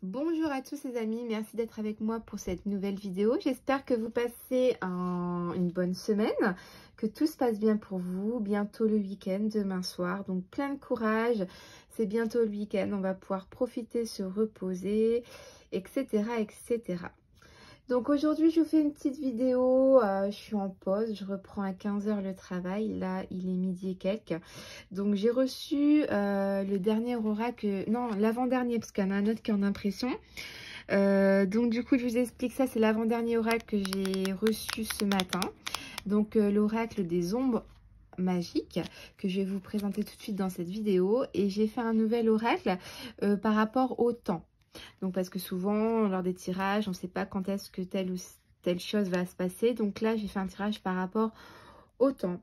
Bonjour à tous les amis, merci d'être avec moi pour cette nouvelle vidéo. J'espère que vous passez une bonne semaine, que tout se passe bien pour vous. Bientôt le week-end, demain soir, donc plein de courage. C'est bientôt le week-end, on va pouvoir profiter, se reposer, etc. etc. Donc aujourd'hui, je vous fais une petite vidéo, je suis en pause, je reprends à 15 h le travail, là il est midi et quelques. Donc j'ai reçu le dernier oracle, non l'avant-dernier parce qu'il y en a un autre qui est en impression. Donc du coup je vous explique ça, c'est l'avant-dernier oracle que j'ai reçu ce matin. Donc l'oracle des ombres magiques que je vais vous présenter tout de suite dans cette vidéo. Et j'ai fait un nouvel oracle par rapport au temps. Donc parce que souvent lors des tirages on ne sait pas quand est-ce que telle ou telle chose va se passer. Donc là j'ai fait un tirage par rapport au temps.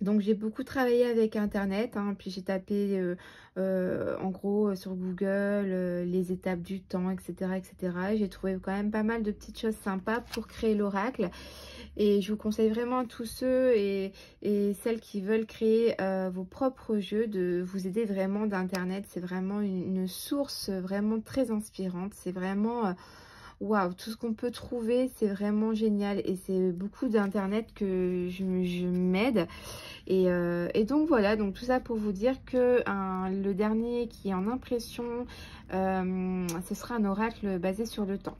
Donc j'ai beaucoup travaillé avec internet, hein, puis j'ai tapé en gros sur Google les étapes du temps, etc. etc. J'ai trouvé quand même pas mal de petites choses sympas pour créer l'oracle. Et je vous conseille vraiment à tous ceux et celles qui veulent créer vos propres jeux de vous aider vraiment d'internet. C'est vraiment une source vraiment très inspirante. C'est vraiment waouh, tout ce qu'on peut trouver, c'est vraiment génial. Et c'est beaucoup d'internet que je m'aide. Et donc voilà, donc tout ça pour vous dire que le dernier qui est en impression, ce sera un oracle basé sur le temps.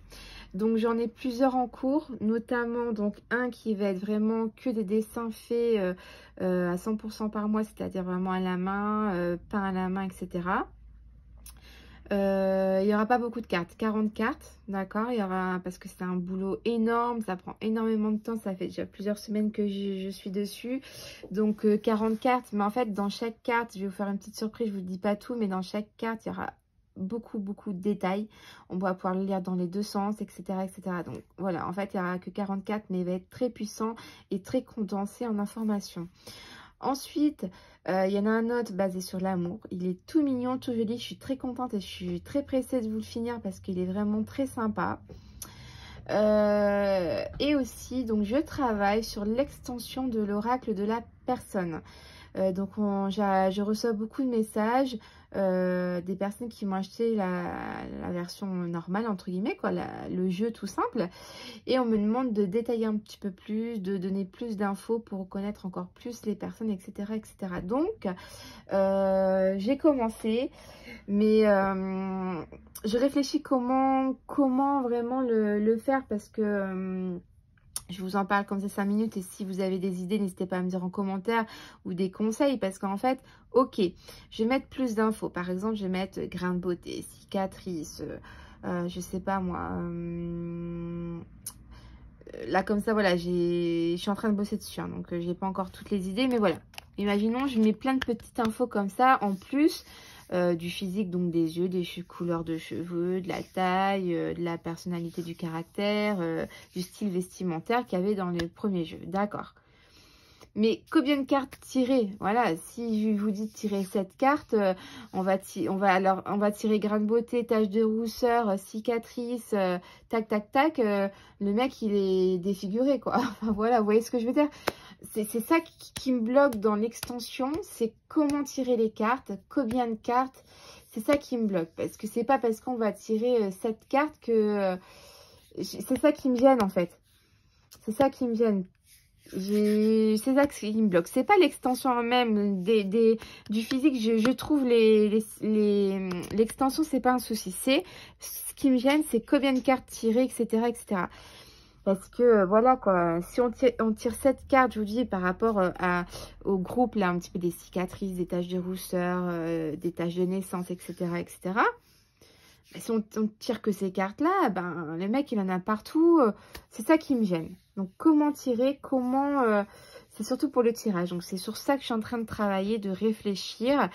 Donc j'en ai plusieurs en cours, notamment donc un qui va être vraiment que des dessins faits à 100% par mois, c'est-à-dire vraiment à la main, peint à la main, etc. Il n'y aura pas beaucoup de cartes, 40 cartes, d'accord. Il y aura, parce que c'est un boulot énorme, ça prend énormément de temps, ça fait déjà plusieurs semaines que je suis dessus. Donc 40 cartes, mais en fait dans chaque carte, je vais vous faire une petite surprise, je vous dis pas tout, mais dans chaque carte, il y aura beaucoup de détails. On va pouvoir le lire dans les deux sens, etc. etc. Donc voilà, en fait il n'y aura que 44, mais il va être très puissant et très condensé en informations. Ensuite, il y en a un autre basé sur l'amour. Il est tout mignon, tout joli. Je suis très contente et je suis très pressée de vous le finir parce qu'il est vraiment très sympa. Et aussi, donc je travaille sur l'extension de l'oracle de la personne. Donc je reçois beaucoup de messages des personnes qui m'ont acheté la version normale, entre guillemets, quoi, le jeu tout simple. Et on me demande de détailler un petit peu plus, de donner plus d'infos pour connaître encore plus les personnes, etc. etc. Donc, j'ai commencé, mais je réfléchis comment vraiment le faire parce que... je vous en parle comme ça 5 minutes et si vous avez des idées, n'hésitez pas à me dire en commentaire ou des conseils parce qu'en fait, ok, je vais mettre plus d'infos. Par exemple, je vais mettre grain de beauté, cicatrice, je sais pas moi. Là comme ça, voilà, je suis en train de bosser dessus, hein, donc j'ai pas encore toutes les idées, mais voilà. Imaginons, je mets plein de petites infos comme ça en plus. Du physique, donc des yeux, des couleurs de cheveux, de la taille, de la personnalité du caractère, du style vestimentaire qu'il y avait dans le premier jeu. D'accord. Mais combien de cartes tirer? Voilà, si je vous dis de tirer 7 cartes, on va tirer grain de beauté, tache de rousseur, cicatrice, tac, tac, tac. Le mec, il est défiguré, quoi. Enfin, voilà, vous voyez ce que je veux dire? C'est ça qui me bloque dans l'extension, c'est comment tirer les cartes, combien de cartes, c'est ça qui me bloque. Parce que c'est pas parce qu'on va tirer 7 cartes que... c'est ça qui me gêne en fait. C'est ça qui me gêne. C'est ça qui me bloque. C'est pas l'extension même du physique. Je trouve l'extension, c'est pas un souci. C'est ce qui me gêne, c'est combien de cartes tirer, etc. etc. Parce que voilà quoi, si on tire 7 cartes, je vous dis, par rapport au groupe, là, un petit peu des cicatrices, des taches de rousseur, des taches de naissance, etc. etc. Mais si on tire que ces cartes-là, ben, le mec, il en a partout. C'est ça qui me gêne. Donc, comment tirer, comment... c'est surtout pour le tirage. Donc, c'est sur ça que je suis en train de travailler, de réfléchir.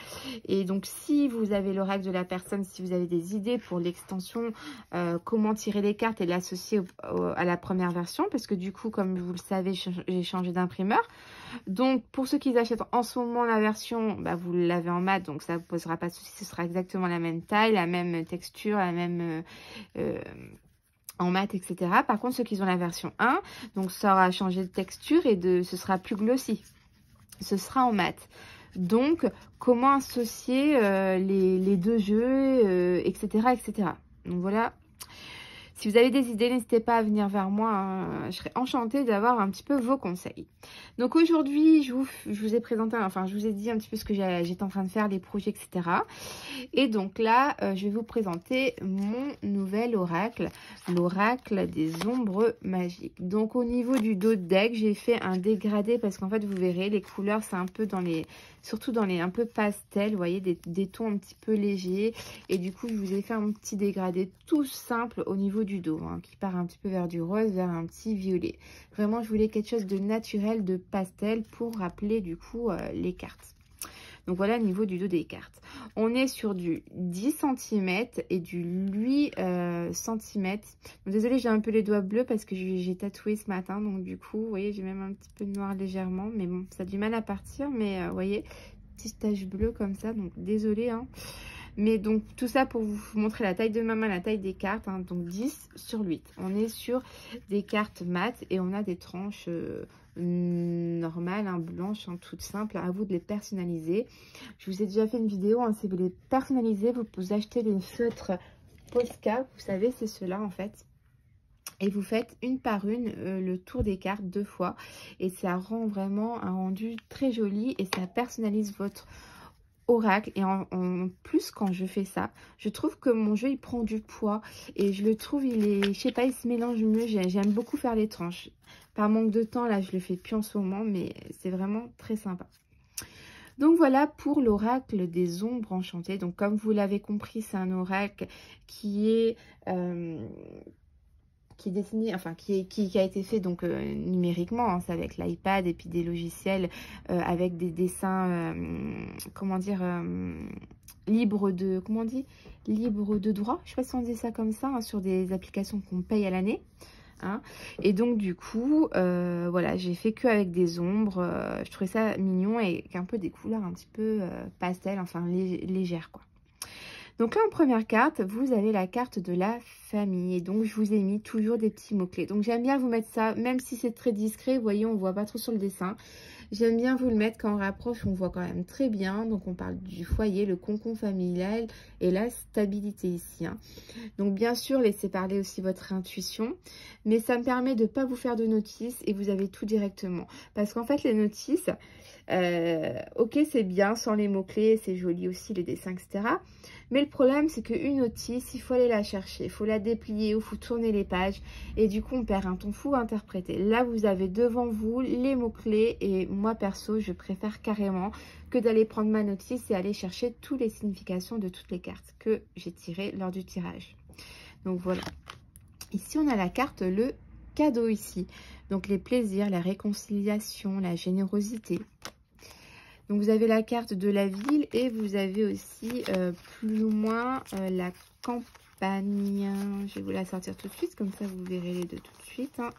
Et donc, si vous avez l'oracle de la personne, si vous avez des idées pour l'extension, comment tirer les cartes et l'associer à la première version. Parce que du coup, comme vous le savez, j'ai changé d'imprimeur. Donc, pour ceux qui achètent en ce moment la version, bah, vous l'avez en mat, donc ça ne vous posera pas de souci. Ce sera exactement la même taille, la même texture, la même... en mat, etc. Par contre, ceux qui ont la version 1, donc ça aura changé de texture et ce sera plus glossy. Ce sera en mat. Donc, comment associer les deux jeux, etc., etc. Donc voilà. Si vous avez des idées, n'hésitez pas à venir vers moi, hein. Je serais enchantée d'avoir un petit peu vos conseils. Donc aujourd'hui, je vous ai présenté, enfin je vous ai dit un petit peu ce que j'étais en train de faire, les projets, etc. Et donc là, je vais vous présenter mon nouvel oracle, l'oracle des ombres magiques. Donc au niveau du dos de deck, j'ai fait un dégradé parce qu'en fait, vous verrez, les couleurs, c'est un peu dans les... Surtout dans les un peu pastel, vous voyez, des tons un petit peu légers. Et du coup, je vous ai fait un petit dégradé tout simple au niveau du dos, hein, qui part un petit peu vers du rose, vers un petit violet. Vraiment, je voulais quelque chose de naturel, de pastel, pour rappeler du coup les cartes. Donc voilà, au niveau du dos des cartes. On est sur du 10 cm et du 8 cm. Désolée, j'ai un peu les doigts bleus parce que j'ai tatoué ce matin. Donc du coup, vous voyez, j'ai même un petit peu de noir légèrement. Mais bon, ça a du mal à partir. Mais vous voyez, petite tache bleue comme ça. Donc désolée, hein. Mais donc tout ça pour vous montrer la taille de ma main, la taille des cartes, hein, donc 10 sur 8. On est sur des cartes mates et on a des tranches normales, hein, blanches, hein, toutes simples. À vous de les personnaliser. Je vous ai déjà fait une vidéo, hein, si vous les personnalisez, vous achetez des feutres Posca, vous savez, c'est ceux-là en fait. Et vous faites une par une le tour des cartes 2 fois. Et ça rend vraiment un rendu très joli et ça personnalise votre oracle. Et en plus, quand je fais ça, je trouve que mon jeu il prend du poids et je le trouve, il est, je sais pas, il se mélange mieux. J'aime beaucoup faire les tranches. Par manque de temps, là je le fais plus en ce moment, mais c'est vraiment très sympa. Donc voilà pour l'oracle des ombres enchantées. Donc comme vous l'avez compris, c'est un oracle qui est dessiné, enfin qui a été fait donc numériquement, hein, c'est avec l'iPad et puis des logiciels avec des dessins, comment dire, libres de, comment on dit, libre de droit, je sais pas si on dit ça comme ça, hein, sur des applications qu'on paye à l'année. Hein. Et donc du coup, voilà, j'ai fait que avec des ombres, je trouvais ça mignon et avec un peu des couleurs un petit peu pastel, enfin légères quoi. Donc là, en première carte, vous avez la carte de la famille. Et donc, je vous ai mis toujours des petits mots-clés. Donc, j'aime bien vous mettre ça, même si c'est très discret. Vous voyez, on ne voit pas trop sur le dessin. J'aime bien vous le mettre quand on rapproche, on voit quand même très bien. Donc, on parle du foyer, le cocon familial et la stabilité ici. Hein. Donc, bien sûr, laissez parler aussi votre intuition. Mais ça me permet de ne pas vous faire de notices et vous avez tout directement. Parce qu'en fait, les notices, ok, c'est bien sans les mots-clés, c'est joli aussi, les dessins, etc. Mais le problème, c'est qu'une notice, il faut aller la chercher, il faut la déplier, il faut tourner les pages. Et du coup, on perd un temps fou à interpréter. Là, vous avez devant vous les mots-clés. Et moi, perso, je préfère carrément que d'aller prendre ma notice et aller chercher toutes les significations de toutes les cartes que j'ai tirées lors du tirage. Donc voilà. Ici, on a la carte le cadeau ici. Donc les plaisirs, la réconciliation, la générosité. Donc vous avez la carte de la ville et vous avez aussi plus ou moins la campagne. Je vais vous la sortir tout de suite, comme ça vous verrez les deux tout de suite. Hein.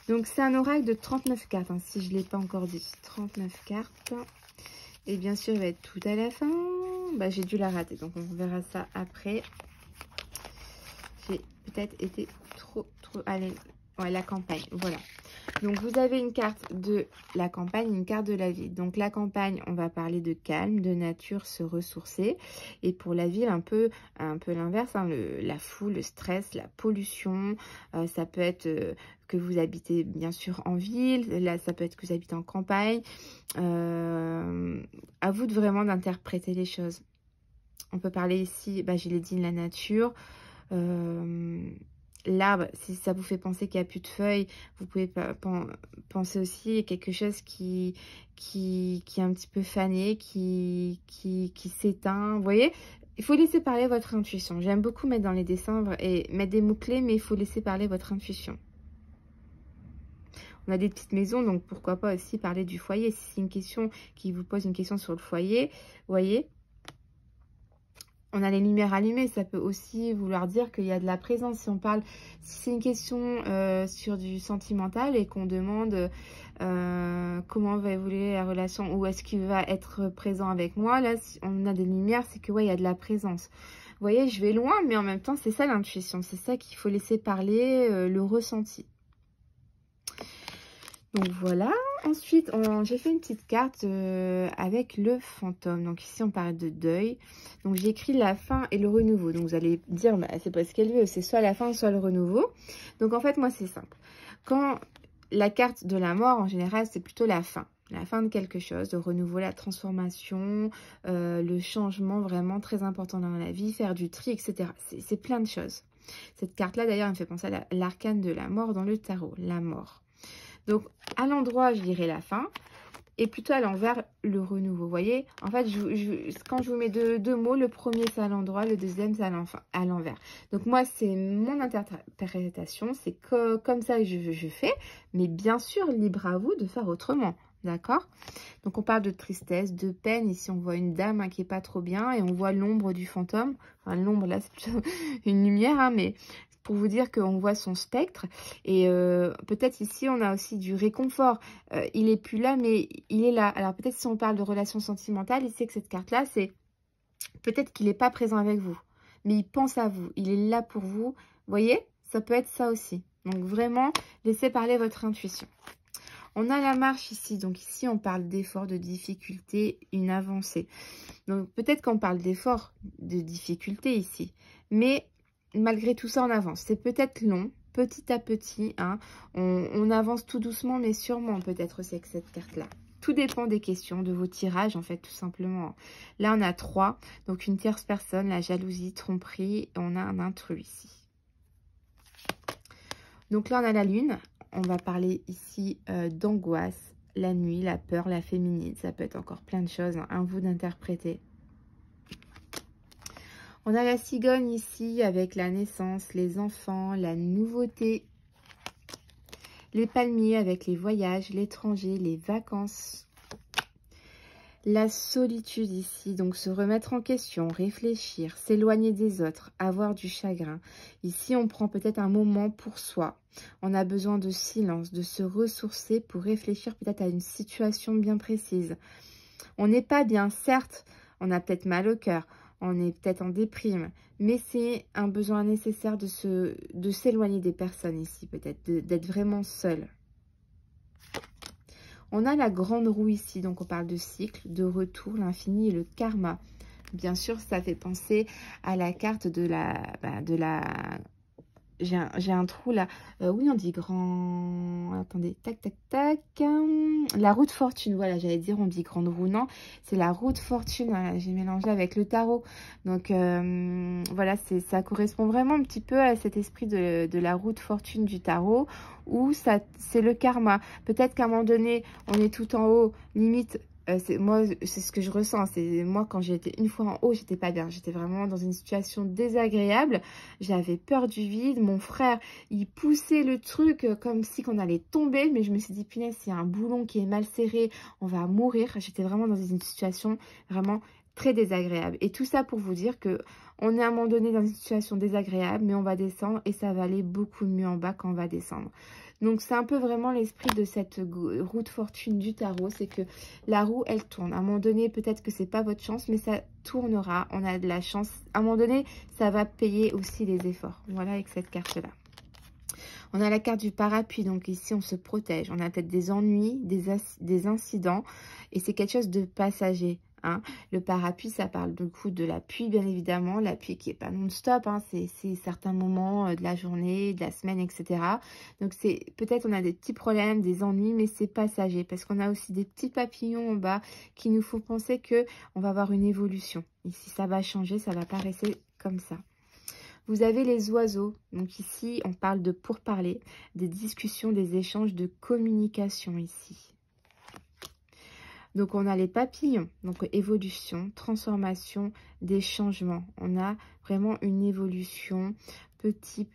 Donc c'est un oracle de 39 cartes, hein, si je ne l'ai pas encore dit. 39 cartes. Et bien sûr, il va être tout à la fin. Bah, j'ai dû la rater, donc on verra ça après. J'ai peut-être été trop... Allez, ouais, la campagne, voilà. Donc, vous avez une carte de la campagne, une carte de la ville. Donc, la campagne, on va parler de calme, de nature, se ressourcer. Et pour la ville, un peu l'inverse, hein, la foule, le stress, la pollution. Ça peut être que vous habitez, bien sûr, en ville. Là, ça peut être que vous habitez en campagne. À vous de vraiment d'interpréter les choses. On peut parler ici, bah, je l'ai dit, de la nature. L'arbre, si ça vous fait penser qu'il n'y a plus de feuilles, vous pouvez penser aussi à quelque chose qui est un petit peu fané, qui s'éteint. Vous voyez, il faut laisser parler votre intuition. J'aime beaucoup mettre dans les dessins et mettre des mots-clés, mais il faut laisser parler votre intuition. On a des petites maisons, donc pourquoi pas aussi parler du foyer. Si c'est une question qui vous pose une question sur le foyer, vous voyez, on a les lumières allumées, ça peut aussi vouloir dire qu'il y a de la présence. Si on parle, si c'est une question sur du sentimental et qu'on demande comment va évoluer la relation ou est-ce qu'il va être présent avec moi, là, si on a des lumières, c'est que ouais, il y a de la présence. Vous voyez, je vais loin, mais en même temps, c'est ça l'intuition. C'est ça qu'il faut laisser parler, le ressenti. Donc voilà, ensuite j'ai fait une petite carte avec le fantôme. Donc ici on parle de deuil. Donc j'ai écrit la fin et le renouveau. Donc vous allez dire, bah, c'est pas ce qu'elle veut, c'est soit la fin, soit le renouveau. Donc en fait moi c'est simple. Quand la carte de la mort en général c'est plutôt la fin de quelque chose, le renouveau, la transformation, le changement vraiment très important dans la vie, faire du tri, etc. C'est plein de choses. Cette carte-là d'ailleurs elle me fait penser à l'arcane de la mort dans le tarot, la mort. Donc, à l'endroit, je dirais la fin. Et plutôt à l'envers, le renouveau. Vous voyez, en fait, quand je vous mets deux mots, le premier, c'est à l'endroit, le deuxième, c'est à l'envers. Donc, moi, c'est mon interprétation. C'est comme ça que je fais. Mais bien sûr, libre à vous de faire autrement. D'accord? Donc, on parle de tristesse, de peine. Ici, on voit une dame hein, qui n'est pas trop bien. Et on voit l'ombre du fantôme. Enfin, l'ombre, là, c'est plutôt une lumière. Hein, mais pour vous dire qu'on voit son spectre. Et peut-être ici, on a aussi du réconfort. Il n'est plus là, mais il est là. Alors peut-être si on parle de relations sentimentales, il sait que cette carte-là, c'est peut-être qu'il n'est pas présent avec vous. Mais il pense à vous. Il est là pour vous. Vous voyez, ça peut être ça aussi. Donc vraiment, laissez parler votre intuition. On a la marche ici. Donc ici, on parle d'effort, de difficulté, une avancée. Donc peut-être qu'on parle d'effort, de difficulté ici. Mais malgré tout ça, on avance. C'est peut-être long, petit à petit. Hein. On avance tout doucement, mais sûrement peut-être aussi avec cette carte-là. Tout dépend des questions, de vos tirages, en fait, tout simplement. Là, on a 3. Donc, une tierce personne, la jalousie, tromperie. Et on a un intrus ici. Donc là, on a la lune. On va parler ici d'angoisse, la nuit, la peur, la féminine. Ça peut être encore plein de choses. Hein. À vous d'interpréter. On a la cigogne ici avec la naissance, les enfants, la nouveauté. Les palmiers avec les voyages, l'étranger, les vacances. La solitude ici, donc se remettre en question, réfléchir, s'éloigner des autres, avoir du chagrin. Ici, on prend peut-être un moment pour soi. On a besoin de silence, de se ressourcer pour réfléchir peut-être à une situation bien précise. On n'est pas bien, certes, on a peut-être mal au cœur. On est peut-être en déprime, mais c'est un besoin nécessaire de s'éloigner des personnes ici, peut-être, d'être vraiment seul. On a la grande roue ici, donc on parle de cycle, de retour, l'infini et le karma. Bien sûr, ça fait penser à la carte de la j'ai un trou là. Oui, on dit grand... Attendez, tac, tac, tac. La roue de fortune, voilà, j'allais dire, on dit grande roue. Non, c'est la roue de fortune. Voilà, j'ai mélangé avec le tarot. Donc, voilà, ça correspond vraiment un petit peu à cet esprit de la roue de fortune du tarot, où c'est le karma. Peut-être qu'à un moment donné, on est tout en haut, limite... moi, c'est ce que je ressens. C'est moi, quand j'ai été une fois en haut, j'étais pas bien. J'étais vraiment dans une situation désagréable. J'avais peur du vide. Mon frère, il poussait le truc comme si qu'on allait tomber. Mais je me suis dit, punaise, s'il y a un boulon qui est mal serré, on va mourir. J'étais vraiment dans une situation vraiment très désagréable. Et tout ça pour vous dire que on est à un moment donné dans une situation désagréable, mais on va descendre et ça va aller beaucoup mieux en bas quand on va descendre. Donc, c'est un peu vraiment l'esprit de cette roue de fortune du tarot. C'est que la roue, elle tourne. À un moment donné, peut-être que c'est pas votre chance, mais ça tournera. On a de la chance. À un moment donné, ça va payer aussi les efforts. Voilà, avec cette carte-là. On a la carte du parapluie. Donc, ici, on se protège. On a peut-être des ennuis, des incidents. Et c'est quelque chose de passager. Hein. Le parapluie, ça parle du coup de la pluie, bien évidemment. La pluie qui n'est pas non-stop. Hein. C'est certains moments de la journée, de la semaine, etc. Donc, peut-être on a des petits problèmes, des ennuis, mais c'est passager. Parce qu'on a aussi des petits papillons en bas qui nous font penser qu'on va avoir une évolution. Ici, ça va changer, ça ne va pas rester comme ça. Vous avez les oiseaux. Donc ici, on parle de pourparler, des discussions, des échanges, de communication ici. Donc, on a les papillons, donc évolution, transformation, des changements. On a vraiment une évolution. Petit,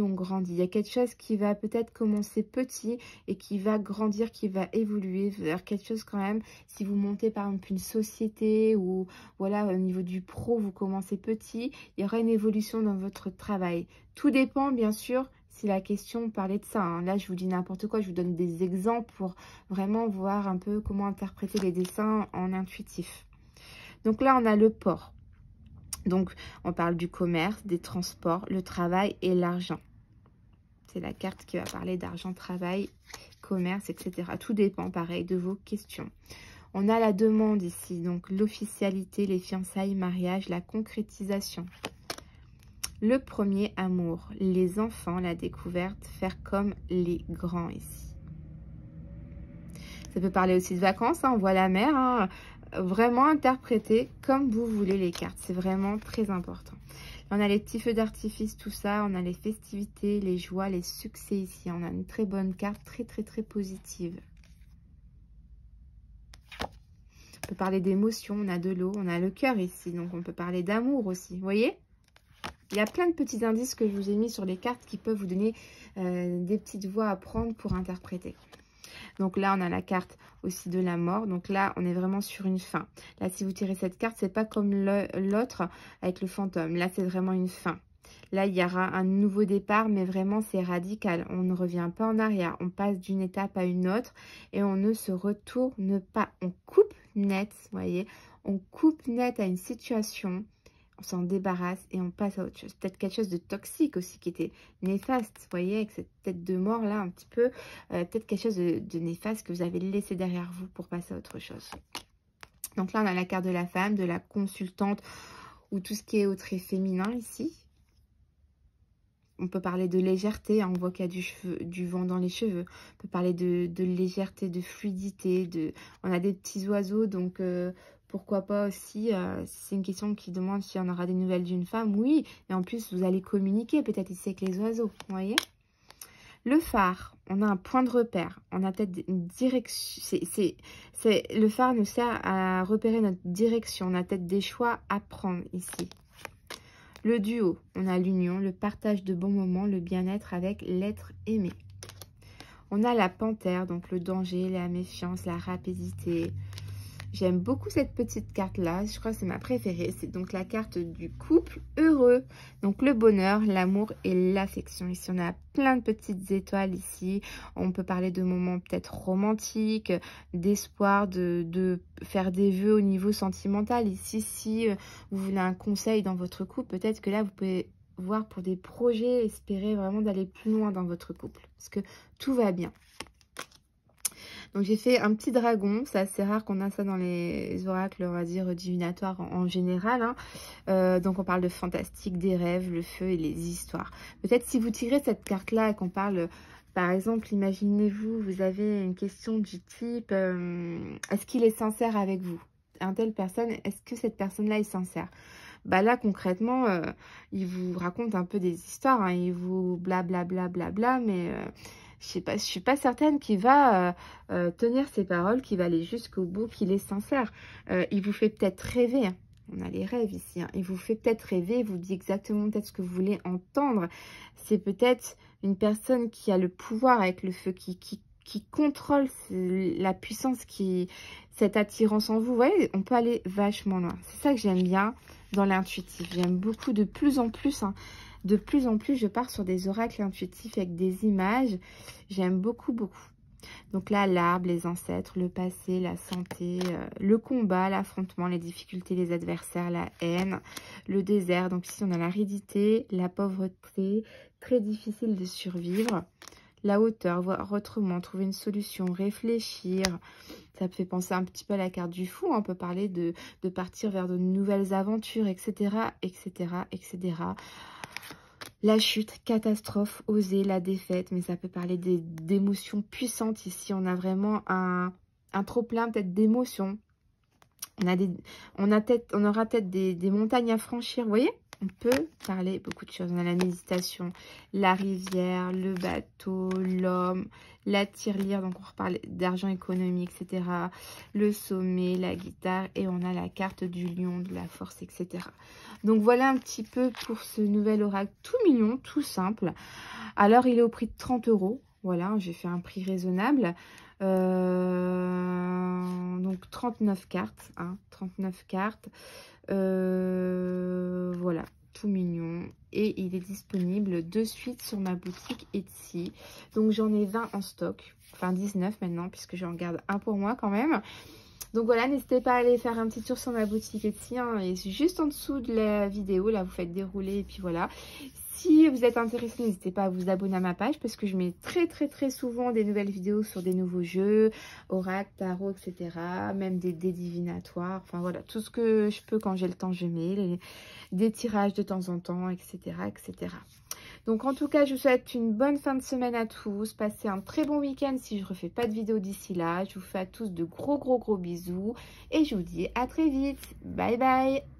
on grandit. Il y a quelque chose qui va peut-être commencer petit et qui va grandir, qui va évoluer vers quelque chose quand même. Si vous montez par exemple une société ou voilà, au niveau du pro, vous commencez petit, il y aura une évolution dans votre travail. Tout dépend bien sûr. Si la question parlait de ça, hein. Là je vous dis n'importe quoi, je vous donne des exemples pour vraiment voir un peu comment interpréter les dessins en intuitif. Donc là on a le port. Donc on parle du commerce, des transports, le travail et l'argent. C'est la carte qui va parler d'argent, travail, commerce, etc. Tout dépend, pareil, de vos questions. On a la demande ici, donc l'officialité, les fiançailles, mariage, la concrétisation. Le premier amour, les enfants, la découverte, faire comme les grands ici. Ça peut parler aussi de vacances, hein, on voit la mer, hein, vraiment interpréter comme vous voulez les cartes, c'est vraiment très important. On a les petits feux d'artifice, tout ça, on a les festivités, les joies, les succès ici. On a une très bonne carte, très positive. On peut parler d'émotions, on a de l'eau, on a le cœur ici, donc on peut parler d'amour aussi, vous voyez? Il y a plein de petits indices que je vous ai mis sur les cartes qui peuvent vous donner des petites voies à prendre pour interpréter. Donc là, on a la carte aussi de la mort. Donc là, on est vraiment sur une fin. Là, si vous tirez cette carte, c'est pas comme l'autre avec le fantôme. Là, c'est vraiment une fin. Là, il y aura un nouveau départ, mais vraiment, c'est radical. On ne revient pas en arrière. On passe d'une étape à une autre et on ne se retourne pas. On coupe net, vous voyez. On coupe net à une situation. On s'en débarrasse et on passe à autre chose. Peut-être quelque chose de toxique aussi qui était néfaste, vous voyez, avec cette tête de mort là un petit peu. Peut-être quelque chose de néfaste que vous avez laissé derrière vous pour passer à autre chose. Donc là, on a la carte de la femme, de la consultante ou tout ce qui est au trait féminin ici. On peut parler de légèreté, hein, on voit qu'il y a du vent dans les cheveux. On peut parler de légèreté, de fluidité. On a des petits oiseaux, donc pourquoi pas aussi, c'est une question qui demande si on aura des nouvelles d'une femme. Oui, et en plus, vous allez communiquer peut-être ici avec les oiseaux, vous voyez. Le phare, on a un point de repère. On a peut-être une direction. Le phare nous sert à repérer notre direction. On a peut-être des choix à prendre ici. Le duo, on a l'union, le partage de bons moments, le bien-être avec l'être aimé. On a la panthère, donc le danger, la méfiance, la rapidité. J'aime beaucoup cette petite carte-là, je crois que c'est ma préférée. C'est donc la carte du couple heureux. Donc le bonheur, l'amour et l'affection. Ici, on a plein de petites étoiles ici. On peut parler de moments peut-être romantiques, d'espoir, de faire des vœux au niveau sentimental. Ici, si vous voulez un conseil dans votre couple, peut-être que là, vous pouvez voir pour des projets, espérer vraiment d'aller plus loin dans votre couple. Parce que tout va bien. Donc j'ai fait un petit dragon, c'est assez rare qu'on a ça dans les oracles, on va dire, divinatoires en général. Hein. Donc on parle de fantastique, des rêves, le feu et les histoires. Peut-être si vous tirez cette carte-là et qu'on parle, par exemple, imaginez-vous, vous avez une question du type, est-ce qu'il est sincère avec vous? Un telle personne, est-ce que cette personne-là est sincère? Bah là, concrètement, il vous raconte un peu des histoires, hein, il vous blablabla, mais... je suis pas certaine qu'il va tenir ses paroles, qu'il va aller jusqu'au bout, qu'il est sincère. Il vous fait peut-être rêver. Hein. On a les rêves ici. Hein. Il vous fait peut-être rêver, il vous dit exactement peut-être ce que vous voulez entendre. C'est peut-être une personne qui a le pouvoir avec le feu, qui contrôle la puissance, cette attirance en vous. Vous voyez, on peut aller vachement loin. C'est ça que j'aime bien dans l'intuitif. J'aime beaucoup de plus en plus... Hein, de plus en plus, je pars sur des oracles intuitifs avec des images. J'aime beaucoup. Donc là, l'arbre, les ancêtres, le passé, la santé, le combat, l'affrontement, les difficultés, les adversaires, la haine, le désert. Donc ici, on a l'aridité, la pauvreté, très difficile de survivre. La hauteur, voir autrement, trouver une solution, réfléchir. Ça me fait penser un petit peu à la carte du fou. On peut parler de partir vers de nouvelles aventures, etc., etc. La chute, catastrophe, oser, la défaite, mais ça peut parler d'émotions puissantes. Ici, on a vraiment un trop-plein peut-être d'émotions. On aura peut-être des montagnes à franchir, vous voyez? On peut parler beaucoup de choses. On a la méditation, la rivière, le bateau, l'homme, la tirelire, donc on reparle d'argent économique, etc. Le sommet, la guitare, et on a la carte du lion, de la force, etc. Donc voilà un petit peu pour ce nouvel oracle tout mignon, tout simple. Alors il est au prix de 30 €. Voilà, j'ai fait un prix raisonnable. Donc 39 cartes, hein, 39 cartes. Voilà, tout mignon. Et il est disponible de suite sur ma boutique Etsy. Donc j'en ai 20 en stock, enfin 19 maintenant, puisque j'en garde un pour moi quand même. Donc voilà, n'hésitez pas à aller faire un petit tour sur ma boutique Etsy, hein, et c'est juste en dessous de la vidéo, là vous faites dérouler et puis voilà. Si vous êtes intéressé, n'hésitez pas à vous abonner à ma page parce que je mets très souvent des nouvelles vidéos sur des nouveaux jeux, oracle, tarot, etc. Même des divinatoires, enfin voilà, tout ce que je peux quand j'ai le temps je mets, des tirages de temps en temps, etc. etc. Donc en tout cas, je vous souhaite une bonne fin de semaine à tous. Passez un très bon week-end si je ne refais pas de vidéo d'ici là. Je vous fais à tous de gros bisous. Et je vous dis à très vite. Bye bye.